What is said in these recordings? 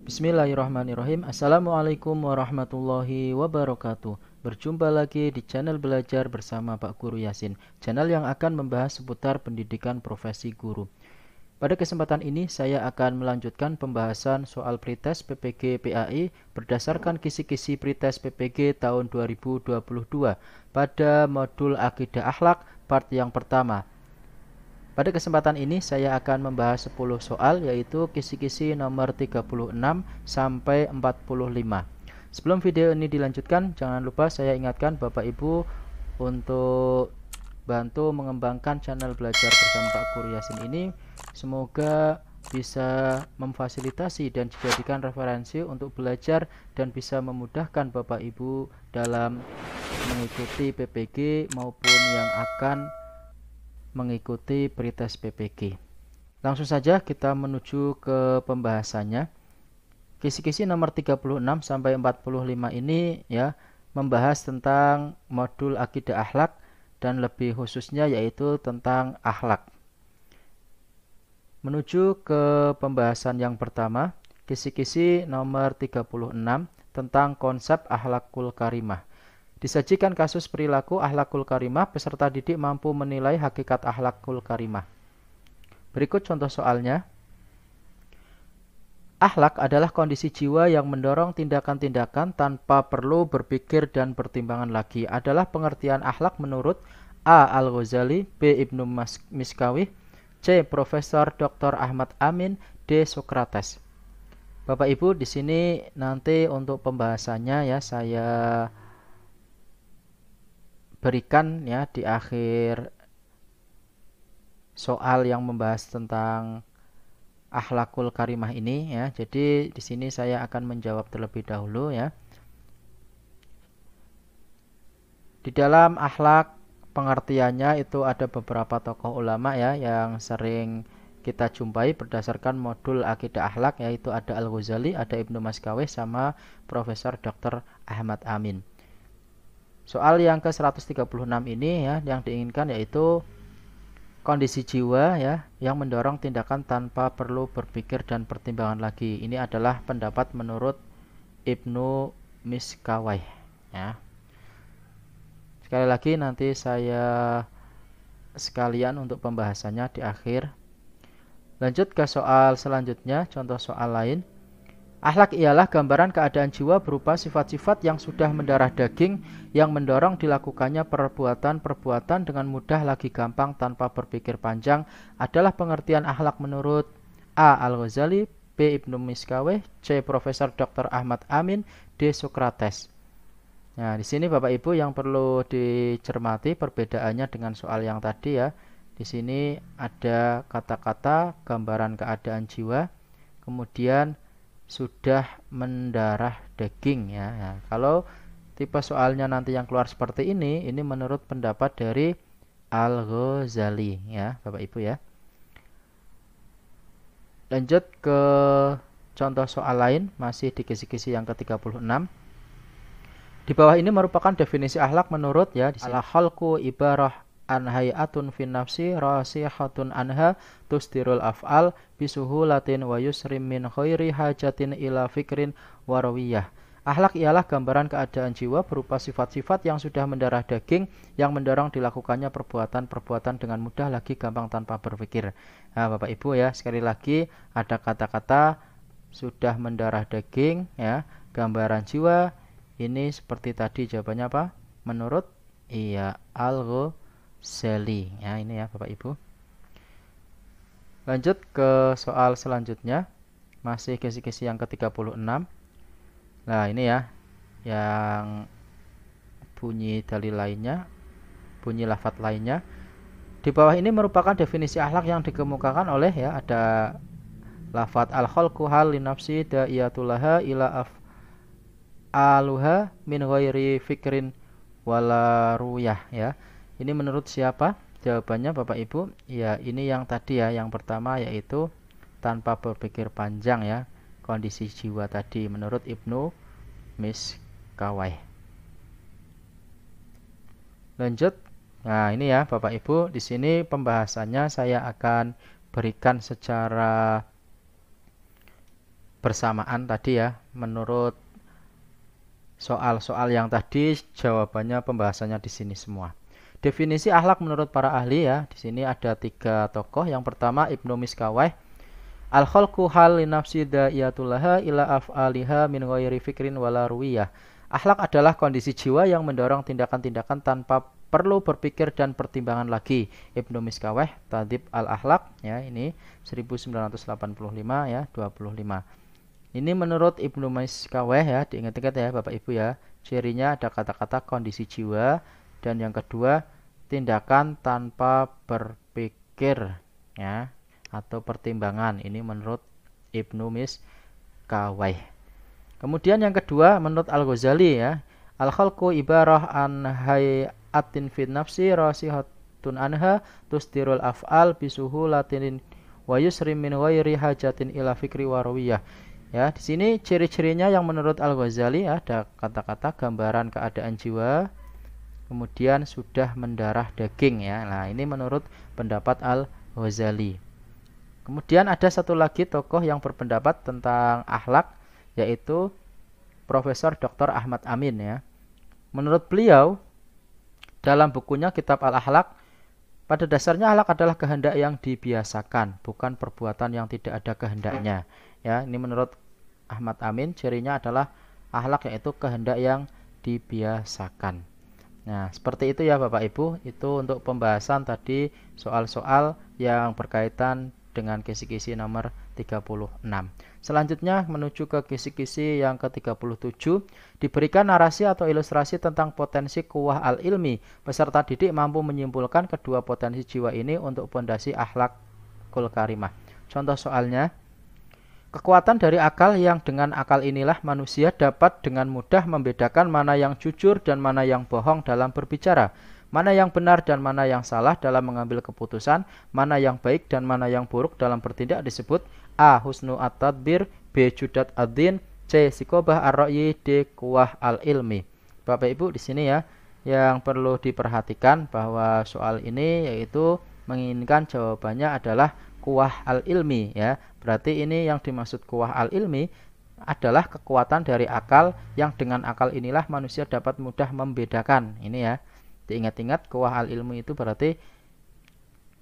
Bismillahirrahmanirrahim. Assalamualaikum warahmatullahi wabarakatuh. Berjumpa lagi di channel belajar bersama Pak Guru Yasin, channel yang akan membahas seputar pendidikan profesi guru. Pada kesempatan ini saya akan melanjutkan pembahasan soal pretest PPG PAI berdasarkan kisi-kisi pretest PPG tahun 2022 pada modul Akidah Akhlak part yang pertama. Pada kesempatan ini saya akan membahas 10 soal, yaitu kisi-kisi nomor 36 sampai 45. Sebelum video ini dilanjutkan, jangan lupa saya ingatkan Bapak Ibu untuk bantu mengembangkan channel belajar bersama Pak Guru Yasin ini. Semoga bisa memfasilitasi dan dijadikan referensi untuk belajar dan bisa memudahkan Bapak Ibu dalam mengikuti PPG maupun yang akan mengikuti pretest PPG. Langsung saja kita menuju ke pembahasannya. Kisi-kisi nomor 36 sampai 45 ini ya membahas tentang modul akidah akhlak dan lebih khususnya yaitu tentang akhlak. Menuju ke pembahasan yang pertama, kisi-kisi nomor 36 tentang konsep akhlakul karimah. Disajikan kasus perilaku akhlakul karimah, peserta didik mampu menilai hakikat akhlakul karimah. Berikut contoh soalnya. Akhlak adalah kondisi jiwa yang mendorong tindakan-tindakan tanpa perlu berpikir dan pertimbangan lagi. Adalah pengertian akhlak menurut A. Al-Ghazali, B. Ibnu Miskawih, C. Profesor Dr. Ahmad Amin, D. Sokrates. Bapak Ibu, di sini nanti untuk pembahasannya ya saya berikan ya di akhir soal yang membahas tentang akhlakul karimah ini ya. Jadi di sini saya akan menjawab terlebih dahulu ya. Di dalam akhlak pengertiannya itu ada beberapa tokoh ulama ya yang sering kita jumpai berdasarkan modul akidah akhlak, yaitu ada Al-Ghazali, ada Ibnu Maskawih sama Profesor Dr. Ahmad Amin. Soal yang ke-136 ini ya yang diinginkan yaitu kondisi jiwa ya yang mendorong tindakan tanpa perlu berpikir dan pertimbangan lagi. Ini adalah pendapat menurut Ibnu Miskawih ya. Sekali lagi nanti saya sekalian untuk pembahasannya di akhir. Lanjut ke soal selanjutnya, contoh soal lain. Akhlak ialah gambaran keadaan jiwa berupa sifat-sifat yang sudah mendarah daging yang mendorong dilakukannya perbuatan-perbuatan dengan mudah lagi gampang tanpa berpikir panjang. Adalah pengertian akhlak menurut A. Al-Ghazali, B. Ibnu Miskawih, C. Profesor Dr. Ahmad Amin, D. Sokrates. Nah, di sini Bapak Ibu yang perlu dicermati perbedaannya dengan soal yang tadi ya. Di sini ada kata-kata gambaran keadaan jiwa, kemudian sudah mendarah daging ya. Nah, kalau tipe soalnya nanti yang keluar seperti ini menurut pendapat dari Al-Ghazali ya, Bapak Ibu ya. Lanjut ke contoh soal lain, masih di kisi-kisi yang ke-36. Di bawah ini merupakan definisi akhlak menurut ya, al-khalqu ibarah an hayatun fin nafsi rasihatun anha tusdirul af'al bisuhulatin wa yusrim min khairi hajatin ila fikrin warawiyah. Akhlak ialah gambaran keadaan jiwa berupa sifat-sifat yang sudah mendarah daging yang mendorong dilakukannya perbuatan-perbuatan dengan mudah lagi gampang tanpa berpikir. Nah, Bapak Ibu ya, sekali lagi ada kata-kata sudah mendarah daging ya, gambaran jiwa. Ini seperti tadi jawabannya apa? Menurut iya Al-Ghazali ya, ini ya Bapak Ibu. Lanjut ke soal selanjutnya, masih kisi-kisi yang ke-36. Nah ini ya yang bunyi dalil lainnya, bunyi lafadz lainnya. Di bawah ini merupakan definisi akhlak yang dikemukakan oleh ya, ada lafadz al-khalqu hal li nafsi da'iyatulaha ila aluha min ghairi fikrin wala ruyah ya. Ini menurut siapa? Jawabannya Bapak Ibu, ya ini yang tadi ya, yang pertama yaitu tanpa berpikir panjang ya, kondisi jiwa tadi menurut Ibnu Miskawih. Lanjut. Nah, ini ya Bapak Ibu, di sini pembahasannya saya akan berikan secara bersamaan tadi ya. Menurut soal-soal yang tadi jawabannya pembahasannya di sini semua. Definisi akhlak menurut para ahli ya. Di sini ada 3 tokoh. Yang pertama Ibnu Miskawayh. Al-khalqu hal li nafsi da'iyatullaha ila af'aliha min ghairi fikrin wala ruwiyah. Akhlak adalah kondisi jiwa yang mendorong tindakan-tindakan tanpa perlu berpikir dan pertimbangan lagi. Ibnu Miskawayh, Tadhib al-Akhlaq ya, ini 1985 ya, 25. Ini menurut Ibnu Miskawayh ya, diingat-ingat ya Bapak Ibu ya. Cirinya ada kata-kata kondisi jiwa, dan yang kedua tindakan tanpa berpikir ya atau pertimbangan. Ini menurut Ibnu Miskawayh. Kemudian yang kedua menurut Al-Ghazali ya, al-khalqu ibarah an hayatin fi nafsi rasihatun anha tusdirul af'al bisuhulatin wa yusrim min ghairi hajatin ila fikri wa rawiyah. Ya, di sini ciri-cirinya yang menurut Al-Ghazali ada kata-kata gambaran keadaan jiwa, kemudian sudah mendarah daging ya. Nah, ini menurut pendapat Al-Ghazali. Kemudian ada satu lagi tokoh yang berpendapat tentang akhlak, yaitu Profesor Dr. Ahmad Amin ya. Menurut beliau dalam bukunya Kitab Al-Akhlaq, pada dasarnya akhlak adalah kehendak yang dibiasakan, bukan perbuatan yang tidak ada kehendaknya. Ya, ini menurut Ahmad Amin cirinya adalah akhlak yaitu kehendak yang dibiasakan. Nah, seperti itu ya Bapak Ibu, itu untuk pembahasan tadi soal-soal yang berkaitan dengan kisi-kisi nomor 36. Selanjutnya menuju ke kisi-kisi yang ke-37, diberikan narasi atau ilustrasi tentang potensi kuwah al-ilmi. Peserta didik mampu menyimpulkan kedua potensi jiwa ini untuk pondasi akhlakul karimah. Contoh soalnya, kekuatan dari akal yang dengan akal inilah manusia dapat dengan mudah membedakan mana yang jujur dan mana yang bohong dalam berbicara, mana yang benar dan mana yang salah dalam mengambil keputusan, mana yang baik dan mana yang buruk dalam bertindak disebut A. Husnu at-tadbir, B. Judat ad-din, C. Sikobah ar-ra'yi, D. Kuwah al-ilmi. Bapak Ibu di sini ya, yang perlu diperhatikan bahwa soal ini yaitu menginginkan jawabannya adalah kuwah al-ilmi ya. Berarti ini yang dimaksud kuwah al-ilmi adalah kekuatan dari akal yang dengan akal inilah manusia dapat mudah membedakan. Ini ya. Diingat-ingat kuwah al-ilmi itu berarti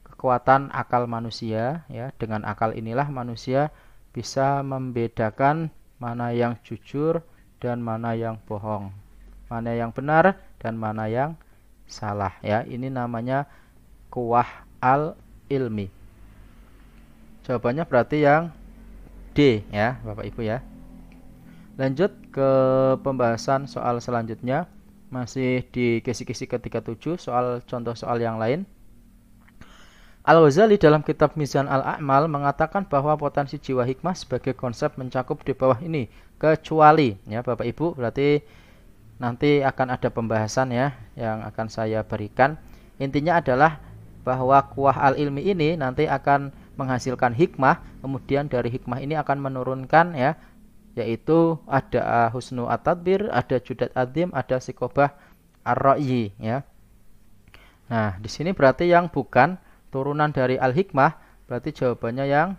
kekuatan akal manusia ya. Dengan akal inilah manusia bisa membedakan mana yang jujur dan mana yang bohong, mana yang benar dan mana yang salah ya. Ini namanya kuwah al-ilmi. Jawabannya berarti yang D ya Bapak Ibu ya. Lanjut ke pembahasan soal selanjutnya, masih di kisi-kisi ke-37, soal contoh soal yang lain. Al-Ghazali dalam kitab Mizan al-A'mal mengatakan bahwa potensi jiwa hikmah sebagai konsep mencakup di bawah ini, kecuali ya Bapak Ibu, berarti nanti akan ada pembahasan ya yang akan saya berikan. Intinya adalah bahwa kuwah al-ilmi ini nanti akan menghasilkan hikmah, kemudian dari hikmah ini akan menurunkan ya, yaitu ada husnu at-tadbir, ada judat adzim, ada sikobah ar-ra'yi ya. Nah, di sini berarti yang bukan turunan dari al-hikmah, berarti jawabannya yang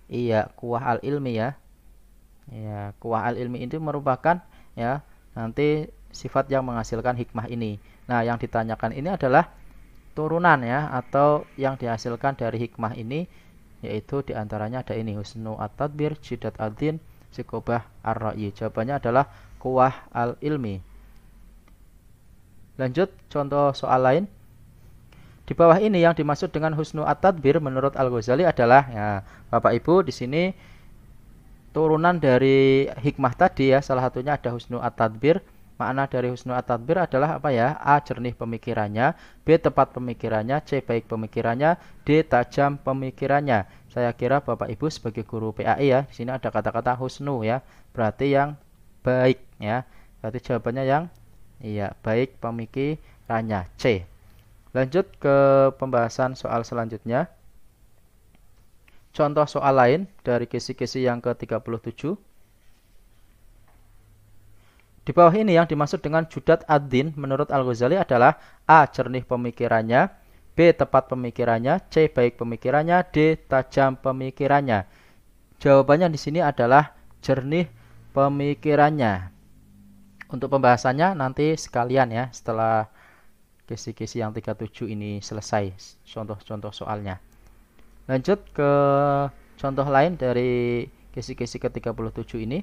iya, kuwah al-ilmi ya. Ya, kuwah al-ilmi itu merupakan ya nanti sifat yang menghasilkan hikmah ini. Nah, yang ditanyakan ini adalah turunan ya atau yang dihasilkan dari hikmah ini, yaitu diantaranya ada ini husnu at-tadbir, judat adzim, sikobah ar-ra'yi. Jawabannya adalah kuwah al-ilmi. Lanjut contoh soal lain. Di bawah ini yang dimaksud dengan husnu at-tadbir menurut Al-Ghazali adalah ya Bapak Ibu di sini turunan dari hikmah tadi ya, salah satunya ada husnu at-tadbir. Makna dari husnu at-tadbir adalah apa ya? A. Jernih pemikirannya, B. Tepat pemikirannya, C. Baik pemikirannya, D. Tajam pemikirannya. Saya kira Bapak Ibu sebagai guru PAI ya, di sini ada kata-kata husnu ya, berarti yang baik ya. Berarti jawabannya yang iya, baik pemikirannya, C. Lanjut ke pembahasan soal selanjutnya. Contoh soal lain dari kisi-kisi yang ke-37. Di bawah ini yang dimaksud dengan judat ad-din menurut Al-Ghazali adalah A. Jernih pemikirannya, B. Tepat pemikirannya, C. Baik pemikirannya, D. Tajam pemikirannya. Jawabannya di sini adalah jernih pemikirannya. Untuk pembahasannya nanti sekalian ya setelah kisi-kisi yang 37 ini selesai contoh-contoh soalnya. Lanjut ke contoh lain dari kisi-kisi ke-37 ini.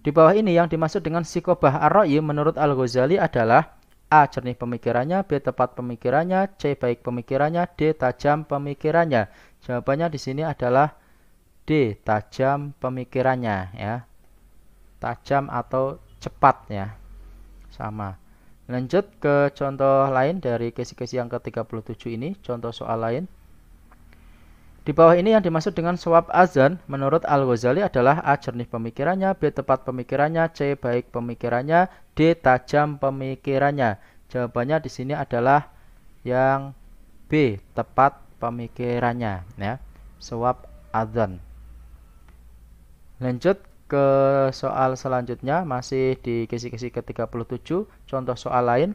Di bawah ini yang dimaksud dengan sikobah ar-ra'yi menurut Al-Ghazali adalah A. Jernih pemikirannya, B. Tepat pemikirannya, C. Baik pemikirannya, D. Tajam pemikirannya. Jawabannya di sini adalah D. Tajam pemikirannya ya. Tajam atau cepat ya. Sama. Lanjut ke contoh lain dari kisi-kisi yang ke-37 ini, contoh soal lain. Di bawah ini yang dimaksud dengan shawab azan menurut Al-Ghazali adalah A. Jernih pemikirannya, B. Tepat pemikirannya, C. Baik pemikirannya, D. Tajam pemikirannya. Jawabannya di sini adalah yang B. Tepat pemikirannya ya. Shawab azan. Lanjut ke soal selanjutnya, masih di kisi-kisi ke-37, contoh soal lain.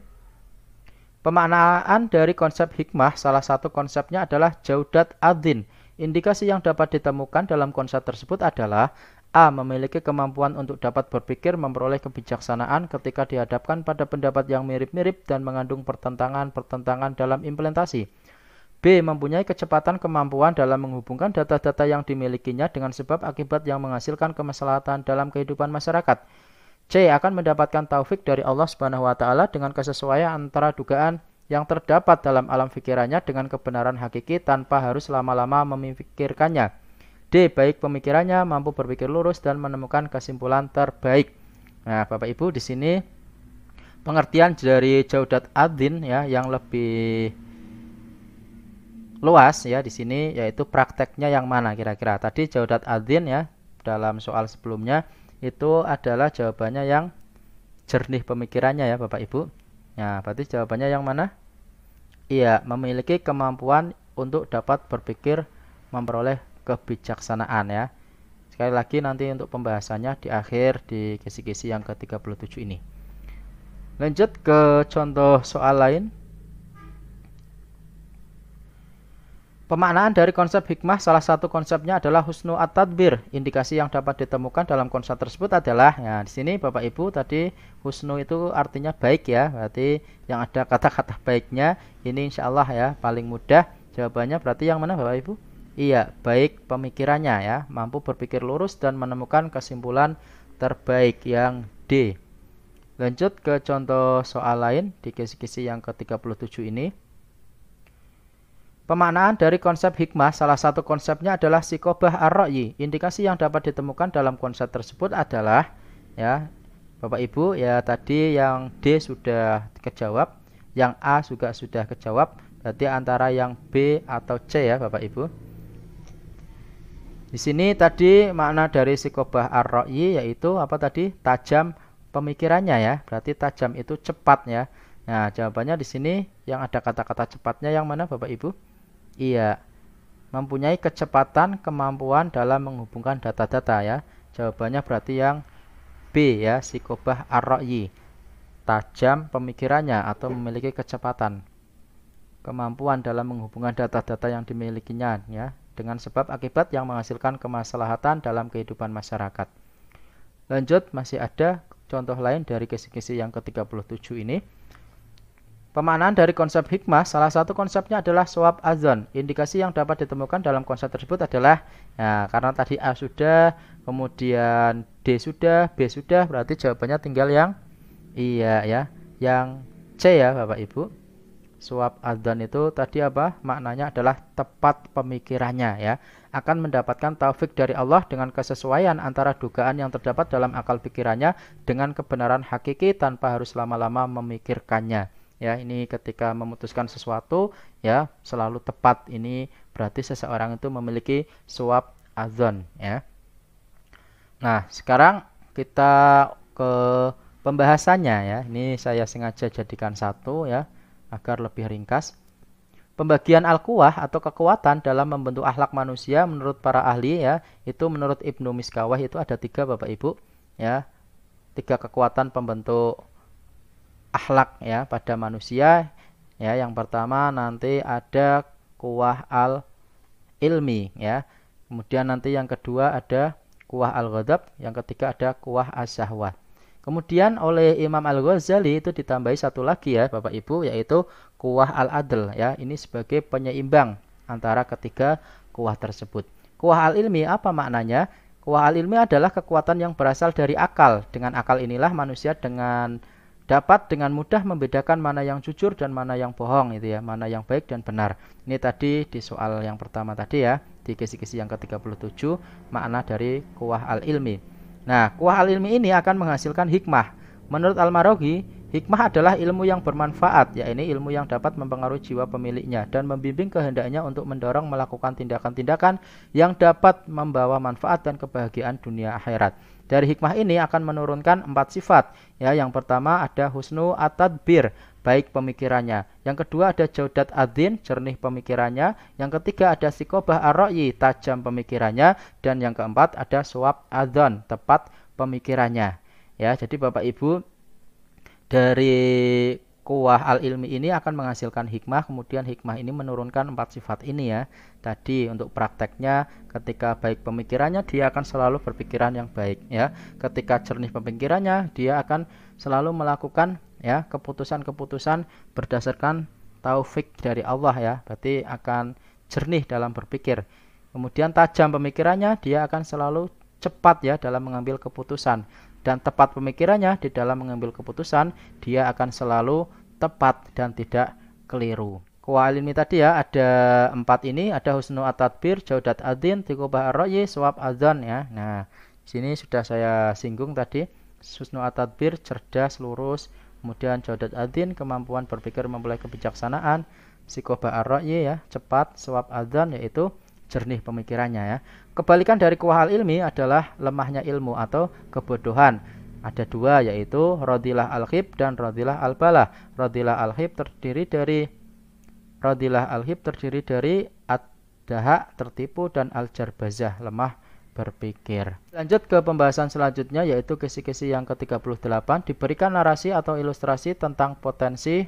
Pemaknaan dari konsep hikmah, salah satu konsepnya adalah jaudat adzin. Indikasi yang dapat ditemukan dalam konsep tersebut adalah A. Memiliki kemampuan untuk dapat berpikir memperoleh kebijaksanaan ketika dihadapkan pada pendapat yang mirip-mirip dan mengandung pertentangan-pertentangan dalam implementasi. B. Mempunyai kecepatan kemampuan dalam menghubungkan data-data yang dimilikinya dengan sebab akibat yang menghasilkan kemaslahatan dalam kehidupan masyarakat. C. Akan mendapatkan taufik dari Allah Subhanahu wa taala dengan kesesuaian antara dugaan yang terdapat dalam alam pikirannya dengan kebenaran hakiki tanpa harus lama-lama memikirkannya. D. Baik pemikirannya, mampu berpikir lurus dan menemukan kesimpulan terbaik. Nah, Bapak Ibu, di sini pengertian dari jaudat adzin ya yang lebih luas ya di sini, yaitu prakteknya yang mana kira-kira. Tadi jaudat adzin ya dalam soal sebelumnya itu adalah jawabannya yang jernih pemikirannya ya Bapak Ibu. Nah, berarti jawabannya yang mana? Iya, memiliki kemampuan untuk dapat berpikir memperoleh kebijaksanaan ya. Sekali lagi nanti untuk pembahasannya di akhir di kisi-kisi yang ke-37 ini. Lanjut ke contoh soal lain. Pemaknaan dari konsep hikmah, salah satu konsepnya adalah husnu at-tadbir. Indikasi yang dapat ditemukan dalam konsep tersebut adalah, ya di sini Bapak Ibu tadi husnu itu artinya baik ya, berarti yang ada kata-kata baiknya. Ini insya Allah ya paling mudah. Jawabannya berarti yang mana Bapak Ibu? Iya, baik pemikirannya ya, mampu berpikir lurus dan menemukan kesimpulan terbaik yang D. Lanjut ke contoh soal lain di kisi-kisi yang ke-37 ini. Pemaknaan dari konsep hikmah, salah satu konsepnya adalah sikobah ar-ra'yi. Indikasi yang dapat ditemukan dalam konsep tersebut adalah, ya Bapak Ibu, ya tadi yang D sudah kejawab, yang A juga sudah kejawab, berarti antara yang B atau C ya Bapak Ibu. Di sini tadi makna dari sikobah ar-ra'yi yaitu apa tadi? Tajam pemikirannya ya, berarti tajam itu cepat ya. Nah, jawabannya di sini yang ada kata-kata cepatnya yang mana Bapak Ibu? Iya, mempunyai kecepatan kemampuan dalam menghubungkan data-data ya. Jawabannya berarti yang B ya, sikobah ar-ra'yi. Tajam pemikirannya atau memiliki kecepatan kemampuan dalam menghubungkan data-data yang dimilikinya ya, dengan sebab akibat yang menghasilkan kemaslahatan dalam kehidupan masyarakat. Lanjut, masih ada contoh lain dari kisi-kisi yang ke-37 ini. Pemaknaan dari konsep hikmah, salah satu konsepnya adalah shawab azan. Indikasi yang dapat ditemukan dalam konsep tersebut adalah, ya, karena tadi A sudah, kemudian D sudah, B sudah, berarti jawabannya tinggal yang iya ya, yang C ya Bapak Ibu. Shawab azan itu tadi apa? Maknanya adalah tepat pemikirannya ya. Akan mendapatkan taufik dari Allah dengan kesesuaian antara dugaan yang terdapat dalam akal pikirannya dengan kebenaran hakiki tanpa harus lama-lama memikirkannya. Ya, ini ketika memutuskan sesuatu ya selalu tepat. Ini berarti seseorang itu memiliki shawab azan ya. Nah, sekarang kita ke pembahasannya ya. Ini saya sengaja jadikan satu ya agar lebih ringkas. Pembagian al-quwah atau kekuatan dalam membentuk akhlak manusia menurut para ahli ya, itu menurut Ibnu Miskawah itu ada 3 Bapak Ibu ya. 3 kekuatan pembentuk akhlak ya pada manusia ya. Yang pertama nanti ada quwah al ilmi ya, kemudian nanti yang kedua ada kuwah al-ghadab, yang ketiga ada kuwah as-syahwat. Kemudian oleh Imam Al-Ghazali itu ditambahi satu lagi ya Bapak Ibu, yaitu kuwah al-adl ya. Ini sebagai penyeimbang antara ketiga kuwah tersebut. Kuwah al-ilmi apa maknanya? Kuwah al-ilmi adalah kekuatan yang berasal dari akal. Dengan akal inilah manusia dapat dengan mudah membedakan mana yang jujur dan mana yang bohong itu ya, mana yang baik dan benar. Ini tadi di soal yang pertama tadi ya, di kisi-kisi yang ke-37 makna dari kuwah al-ilmi. Nah, kuwah al-ilmi ini akan menghasilkan hikmah. Menurut Al-Maraghi, hikmah adalah ilmu yang bermanfaat, yaitu ilmu yang dapat mempengaruhi jiwa pemiliknya dan membimbing kehendaknya untuk mendorong melakukan tindakan-tindakan yang dapat membawa manfaat dan kebahagiaan dunia akhirat. Dari hikmah ini akan menurunkan 4 sifat. Ya, yang pertama ada husnu at-tadbir, baik pemikirannya. Yang kedua ada jaudat adzin, jernih pemikirannya. Yang ketiga ada sikobah ar-ra'yi, tajam pemikirannya. Dan yang keempat ada suwab adzon, tepat pemikirannya. Ya, jadi Bapak Ibu, dari kuwah al-ilmi ini akan menghasilkan hikmah, kemudian hikmah ini menurunkan 4 sifat ini ya. Tadi untuk prakteknya, ketika baik pemikirannya dia akan selalu berpikiran yang baik ya. Ketika jernih pemikirannya dia akan selalu melakukan ya keputusan-keputusan berdasarkan taufik dari Allah ya. Berarti akan jernih dalam berpikir. Kemudian tajam pemikirannya, dia akan selalu cepat ya dalam mengambil keputusan. Dan tepat pemikirannya, di dalam mengambil keputusan dia akan selalu tepat dan tidak keliru. Kuwah al-ilmi tadi ya ada 4 ini, ada husnu at-tadbir, jaudat adzin, tikobah ar-ra'yi, suwab adzan ya. Nah, sini sudah saya singgung tadi. Husnu at-tadbir, cerdas, lurus, kemudian jaudat adzin, kemampuan berpikir memulai kebijaksanaan, sikobah ar-ra'yi ya, cepat, suwab adzan yaitu jernih pemikirannya ya. Kebalikan dari kuwah al-ilmi adalah lemahnya ilmu atau kebodohan. Ada 2 yaitu radilah al-khib dan radilah al-balah. Radilah al-khib terdiri dari ad-dahak, tertipu, dan al-jarbazah, lemah berpikir. Lanjut ke pembahasan selanjutnya yaitu kisi-kisi yang ke-38. Diberikan narasi atau ilustrasi tentang potensi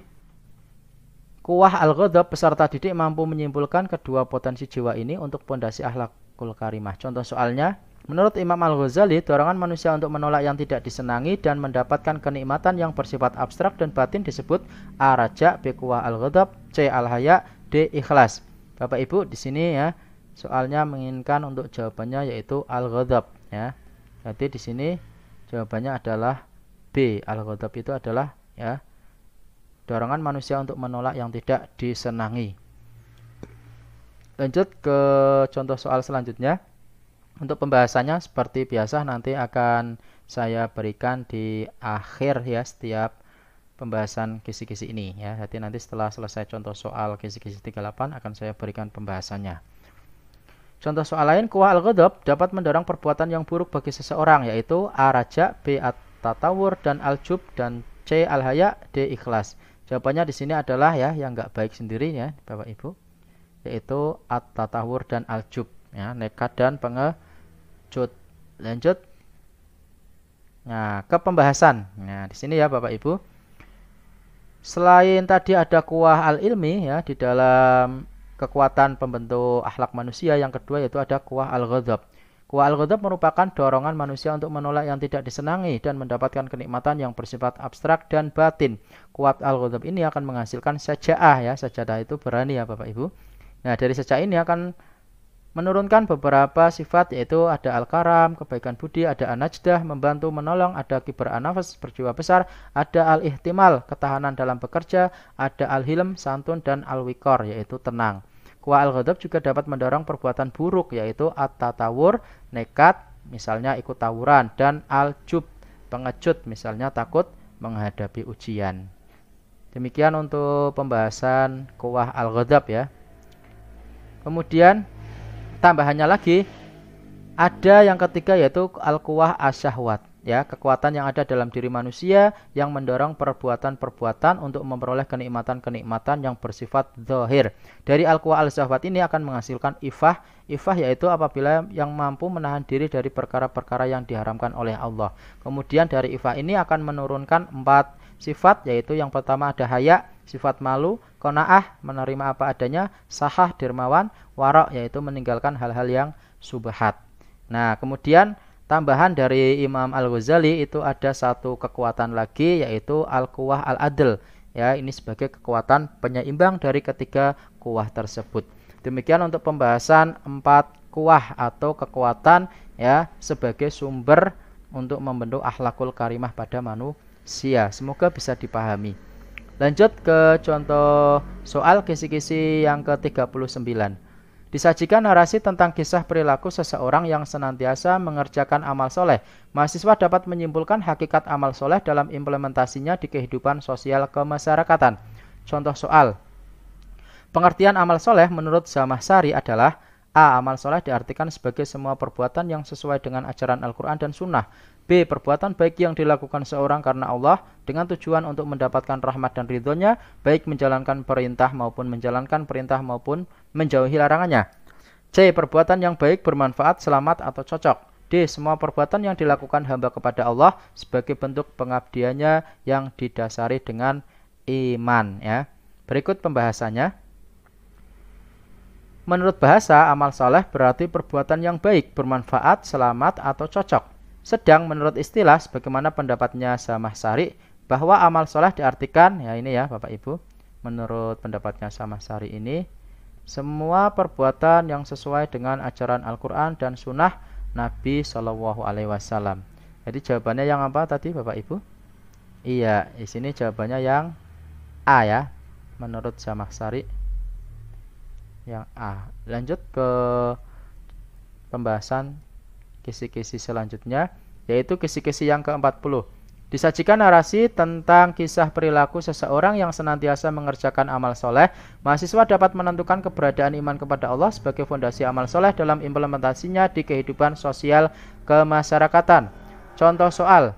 kuwah al-ghadab. Peserta didik mampu menyimpulkan kedua potensi jiwa ini untuk pondasi akhlakul karimah. Contoh soalnya, menurut Imam Al-Ghazali, dorongan manusia untuk menolak yang tidak disenangi dan mendapatkan kenikmatan yang bersifat abstrak dan batin disebut A. Raja, B. Kuwah al-ghadab, C. Al-haya, D. Ikhlas. Bapak Ibu di sini ya, soalnya menginginkan untuk jawabannya yaitu al-ghadab ya. Jadi di sini jawabannya adalah B. Al-ghadab itu adalah ya dorongan manusia untuk menolak yang tidak disenangi. Lanjut ke contoh soal selanjutnya. Untuk pembahasannya seperti biasa nanti akan saya berikan di akhir ya setiap pembahasan kisi-kisi ini ya. Jadi nanti setelah selesai contoh soal kisi-kisi 38 akan saya berikan pembahasannya. Contoh soal lain, kuwah al-ghadab dapat mendorong perbuatan yang buruk bagi seseorang yaitu A. Raja, B. At-tatawur, dan al-jub, dan C. Al-haya, D. Ikhlas. Jawabannya di sini adalah ya yang enggak baik sendiri ya Bapak Ibu, yaitu at-tatawur dan al-jub ya, nekat dan pengecut. Lanjut. Nah, ke pembahasan. Nah, di sini ya Bapak Ibu. Selain tadi ada kuwah al-ilmi ya di dalam kekuatan pembentuk akhlak manusia, yang kedua yaitu ada kuwah al-ghadab. Kuwah al-ghadab merupakan dorongan manusia untuk menolak yang tidak disenangi dan mendapatkan kenikmatan yang bersifat abstrak dan batin. Kuwah al-ghadab ini akan menghasilkan saja'ah ya. Saja'ah itu berani ya Bapak Ibu. Nah, dari saja'ah ini akan menurunkan beberapa sifat yaitu ada al-karam, kebaikan budi, ada an-najdah, membantu menolong, ada kibar an-nafas, berjiwa besar, ada al-ihtimal, ketahanan dalam bekerja, ada al-hilm, santun, dan al-wikor yaitu tenang. Kuwah al-ghadab juga dapat mendorong perbuatan buruk yaitu at-tatawur, nekat, misalnya ikut tawuran, dan al-jub, pengecut, misalnya takut menghadapi ujian. Demikian untuk pembahasan kuwah al-ghadab ya. Kemudian tambahannya lagi ada yang ketiga yaitu al-kuwah asyahwat ya, kekuatan yang ada dalam diri manusia yang mendorong perbuatan-perbuatan untuk memperoleh kenikmatan-kenikmatan yang bersifat zahir. Dari al-kuwah al-syahwat ini akan menghasilkan ifah. Ifah yaitu apabila yang mampu menahan diri dari perkara-perkara yang diharamkan oleh Allah. Kemudian dari ifah ini akan menurunkan 4 sifat yaitu yang pertama ada haya, sifat malu, qanaah, menerima apa adanya, sahah, dermawan, wara' yaitu meninggalkan hal-hal yang subhat. Nah, kemudian tambahan dari Imam Al-Ghazali itu ada satu kekuatan lagi, yaitu al-quwah al-adl. Ya, ini sebagai kekuatan penyeimbang dari ketiga kuwah tersebut. Demikian untuk pembahasan 4 kuwah atau kekuatan ya sebagai sumber untuk membentuk akhlakul karimah pada manusia. Semoga bisa dipahami. Lanjut ke contoh soal kisi-kisi yang ke-39. Disajikan narasi tentang kisah perilaku seseorang yang senantiasa mengerjakan amal soleh. Mahasiswa dapat menyimpulkan hakikat amal soleh dalam implementasinya di kehidupan sosial kemasyarakatan. Contoh soal. Pengertian amal soleh menurut Zamakhsyari adalah: A. Amal soleh diartikan sebagai semua perbuatan yang sesuai dengan ajaran Al-Quran dan Sunnah. B. Perbuatan baik yang dilakukan seorang karena Allah dengan tujuan untuk mendapatkan rahmat dan ridhonya, baik menjalankan perintah maupun menjauhi larangannya. C. Perbuatan yang baik bermanfaat, selamat atau cocok. D. Semua perbuatan yang dilakukan hamba kepada Allah sebagai bentuk pengabdiannya yang didasari dengan iman. Ya. Berikut pembahasannya. Menurut bahasa, amal soleh berarti perbuatan yang baik, bermanfaat, selamat atau cocok. Sedang menurut istilah, sebagaimana pendapatnya Zamakhsyari, bahwa amal soleh diartikan, ya ini ya Bapak Ibu, menurut pendapatnya Zamakhsyari ini, semua perbuatan yang sesuai dengan ajaran Al-Quran dan Sunnah Nabi Shallallahu Alaihi Wasallam. Jadi jawabannya yang apa tadi Bapak Ibu? Iya, di sini jawabannya yang A ya, menurut Zamakhsyari yang A. Lanjut ke pembahasan kisi-kisi selanjutnya, yaitu kisi-kisi yang ke-40. Disajikan narasi tentang kisah perilaku seseorang yang senantiasa mengerjakan amal soleh. Mahasiswa dapat menentukan keberadaan iman kepada Allah sebagai fondasi amal soleh dalam implementasinya di kehidupan sosial kemasyarakatan. Contoh soal.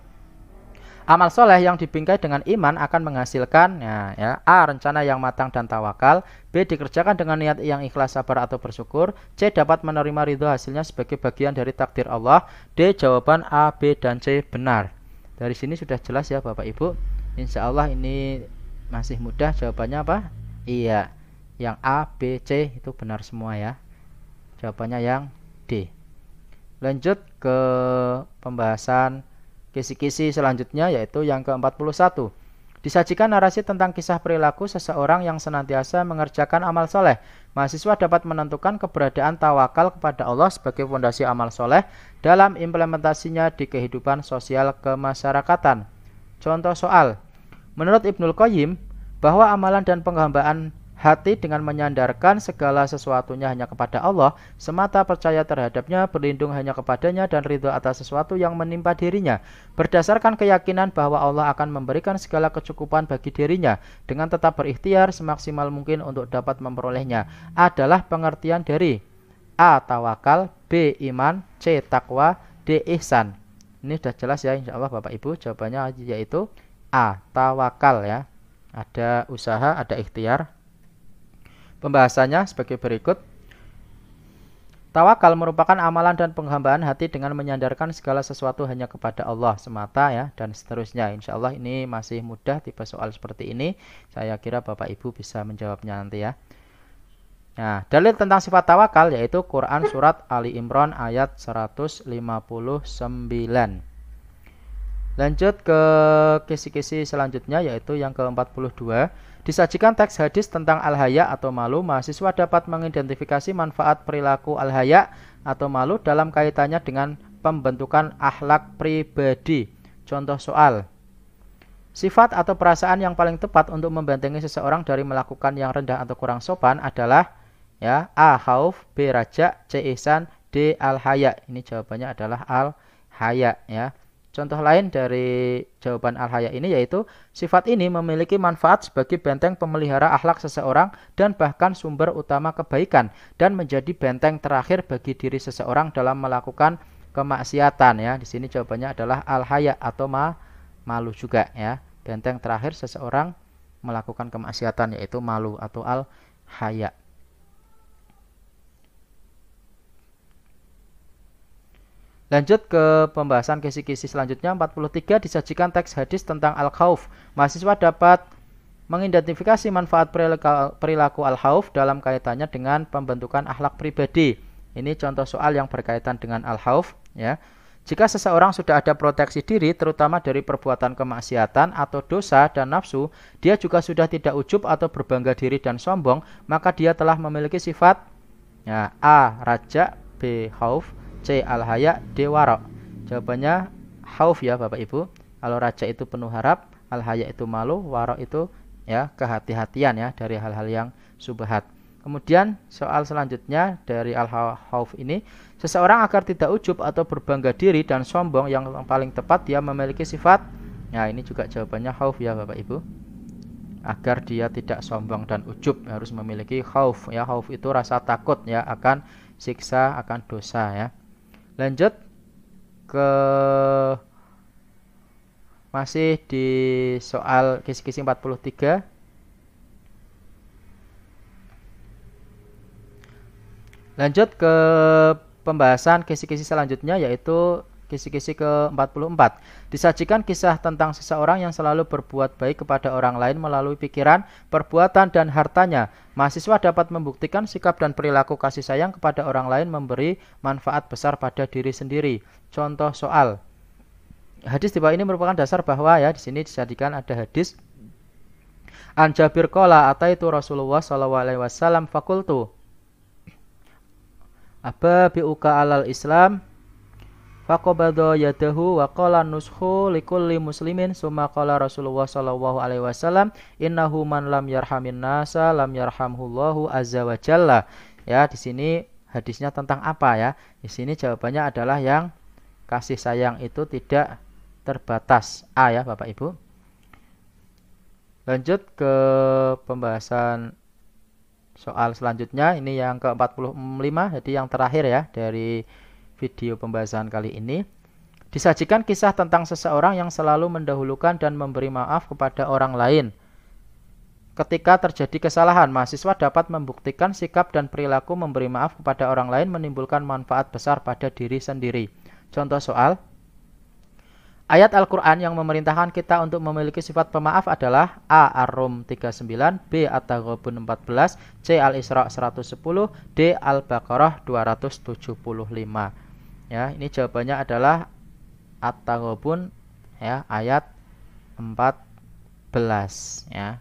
Amal soleh yang dibingkai dengan iman akan menghasilkan A. Rencana yang matang dan tawakal. B. Dikerjakan dengan niat yang ikhlas, sabar atau bersyukur. C. Dapat menerima ridho hasilnya sebagai bagian dari takdir Allah. D. Jawaban A, B, dan C benar. Dari sini sudah jelas ya Bapak Ibu. Insya Allah ini masih mudah. Jawabannya apa? Iya, yang A, B, C itu benar semua ya. Jawabannya yang D. Lanjut ke pembahasan kisi-kisi selanjutnya, yaitu yang ke-41. Disajikan narasi tentang kisah perilaku seseorang yang senantiasa mengerjakan amal soleh. Mahasiswa dapat menentukan keberadaan tawakal kepada Allah sebagai fondasi amal soleh dalam implementasinya di kehidupan sosial kemasyarakatan. Contoh soal. Menurut Ibnul Qayyim, bahwa amalan dan penghambaan hati dengan menyandarkan segala sesuatunya hanya kepada Allah, semata percaya terhadapnya, berlindung hanya kepadanya, dan ridho atas sesuatu yang menimpa dirinya, berdasarkan keyakinan bahwa Allah akan memberikan segala kecukupan bagi dirinya, dengan tetap berikhtiar semaksimal mungkin untuk dapat memperolehnya, adalah pengertian dari A. Tawakal, B. Iman, C. Takwa, D. Ihsan. Ini sudah jelas ya insya Allah Bapak Ibu. Jawabannya yaitu A. Tawakal ya. Ada usaha, ada ikhtiar. Pembahasannya sebagai berikut. Tawakal merupakan amalan dan penghambaan hati dengan menyandarkan segala sesuatu hanya kepada Allah semata ya, dan seterusnya. Insya Allah ini masih mudah tipe soal seperti ini. Saya kira Bapak Ibu bisa menjawabnya nanti ya. Nah, dalil tentang sifat tawakal yaitu Quran surat Ali Imran ayat 159. Lanjut ke kisi-kisi selanjutnya, yaitu yang ke-42. Disajikan teks hadis tentang al-haya atau malu. Mahasiswa dapat mengidentifikasi manfaat perilaku al-haya atau malu dalam kaitannya dengan pembentukan akhlak pribadi. Contoh soal. Sifat atau perasaan yang paling tepat untuk membentengi seseorang dari melakukan yang rendah atau kurang sopan adalah ya, A. Khauf, B. Raja, C. Ihsan, D. Al-haya. Ini jawabannya adalah al-haya ya. Contoh lain dari jawaban al-haya ini yaitu sifat ini memiliki manfaat sebagai benteng pemelihara akhlak seseorang dan bahkan sumber utama kebaikan, dan menjadi benteng terakhir bagi diri seseorang dalam melakukan kemaksiatan ya. Di sini jawabannya adalah al-haya atau malu juga ya. Benteng terakhir seseorang melakukan kemaksiatan yaitu malu atau al-haya. Lanjut ke pembahasan kisi-kisi selanjutnya. 43. Disajikan teks hadis tentang al-khauf. Mahasiswa dapat mengidentifikasi manfaat perilaku al-khauf dalam kaitannya dengan pembentukan akhlak pribadi. Ini contoh soal yang berkaitan dengan al-khauf ya. Jika seseorang sudah ada proteksi diri, terutama dari perbuatan kemaksiatan atau dosa dan nafsu, dia juga sudah tidak ujub atau berbangga diri dan sombong, maka dia telah memiliki sifat ya, A. Raja, B. Khauf, C. Al-haya, D. Wara'. Jawabannya khauf ya Bapak Ibu. Kalau raja itu penuh harap, al-haya itu malu, wara' itu ya kehati-hatian ya dari hal-hal yang subhat. Kemudian soal selanjutnya dari al-khauf ini, seseorang agar tidak ujub atau berbangga diri dan sombong, yang paling tepat dia memiliki sifat. Nah, ini juga jawabannya khauf ya Bapak Ibu. Agar dia tidak sombong dan ujub harus memiliki khauf ya. Khauf itu rasa takut ya akan siksa, akan dosa ya. Lanjut ke masih di soal kisi-kisi 43. Lanjut ke pembahasan kisi-kisi selanjutnya, yaitu kisi-kisi ke-44. Disajikan kisah tentang seseorang yang selalu berbuat baik kepada orang lain melalui pikiran, perbuatan, dan hartanya. Mahasiswa dapat membuktikan sikap dan perilaku kasih sayang kepada orang lain memberi manfaat besar pada diri sendiri. Contoh soal. Hadis di bawah ini merupakan dasar bahwa ya di sini dijadikan ada hadis An Jabir qala ataitu Rasulullah sallallahu alaihi wasallam fakultu Aba bi'uka alal Islam faqabada yadahu wa qala nushu likulli muslimin summa qala Rasulullah sallallahu alaihi wasallam innahu man lam yarhamin nasa lam yarhamhullahu azza wa jalla. Ya, di sini hadisnya tentang apa ya? Di sini jawabannya adalah yang kasih sayang itu tidak terbatas. A ya Bapak Ibu. Lanjut ke pembahasan soal selanjutnya, ini yang ke-45, jadi yang terakhir ya dari video pembahasan kali ini. Disajikan kisah tentang seseorang yang selalu mendahulukan dan memberi maaf kepada orang lain. Ketika terjadi kesalahan, mahasiswa dapat membuktikan sikap dan perilaku memberi maaf kepada orang lain menimbulkan manfaat besar pada diri sendiri. Contoh soal. Ayat Al-Quran yang memerintahkan kita untuk memiliki sifat pemaaf adalah A. Ar-Rum 39, B. At-Taghabun 14, C. Al-Isra 110, D. Al-Baqarah 275. Ya, ini jawabannya adalah At-Taghabun ya, ayat 14 ya.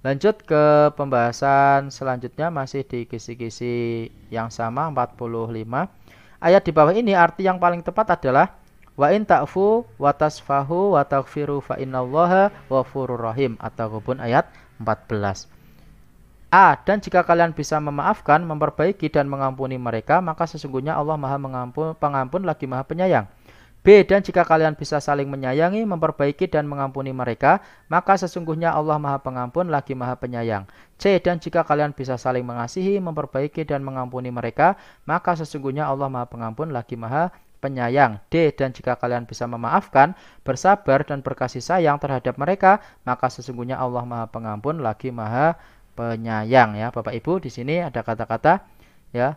Lanjut ke pembahasan selanjutnya, masih di kisi-kisi yang sama 45. Ayat di bawah ini arti yang paling tepat adalah wa in ta'fu wa tasfahu wa taghfiru fa innallaha ghafurur rahim. At-Taghabun ayat 14. A. Dan jika kalian bisa memaafkan, memperbaiki dan mengampuni mereka, maka sesungguhnya Allah Maha Pengampun lagi Maha Penyayang. B. Dan jika kalian bisa saling menyayangi, memperbaiki dan mengampuni mereka, maka sesungguhnya Allah Maha Pengampun lagi Maha Penyayang. C. Dan jika kalian bisa saling mengasihi, memperbaiki dan mengampuni mereka, maka sesungguhnya Allah Maha Pengampun lagi Maha Penyayang. D. Dan jika kalian bisa memaafkan, bersabar dan berkasih sayang terhadap mereka, maka sesungguhnya Allah Maha Pengampun lagi Maha Penyayang ya. Bapak Ibu, di sini ada kata-kata ya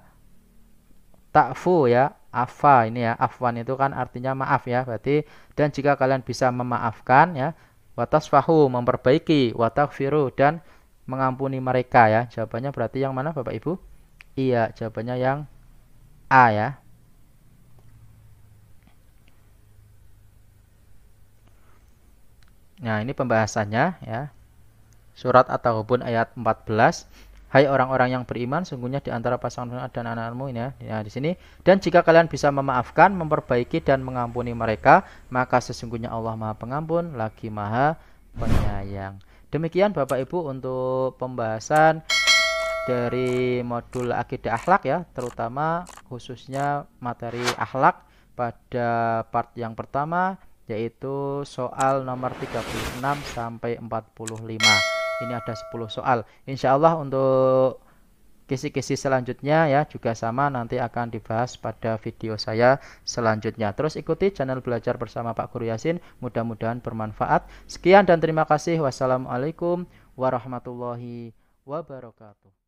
ta'fu ya, afa ini ya. Afwan itu kan artinya maaf ya. Berarti dan jika kalian bisa memaafkan ya, wa tasfahu memperbaiki, wa taghfiru dan mengampuni mereka ya. Jawabannya berarti yang mana Bapak Ibu? Iya, jawabannya yang A ya. Nah, ini pembahasannya ya. Surat At-Taghabun ayat 14. Hai orang-orang yang beriman, sungguhnya di antara pasangan dan anak-anakmu ini ya. Ya, di sini. Dan jika kalian bisa memaafkan, memperbaiki dan mengampuni mereka, maka sesungguhnya Allah Maha Pengampun lagi Maha Penyayang. Demikian Bapak Ibu untuk pembahasan dari modul akidah akhlak ya, terutama khususnya materi akhlak pada part yang pertama, yaitu soal nomor 36 sampai 45. Ini ada 10 soal. Insya Allah untuk kisi-kisi selanjutnya ya juga sama, nanti akan dibahas pada video saya selanjutnya. Terus ikuti channel Belajar Bersama Pak Guru Yasin, mudah-mudahan bermanfaat. Sekian dan terima kasih. Wassalamualaikum warahmatullahi wabarakatuh.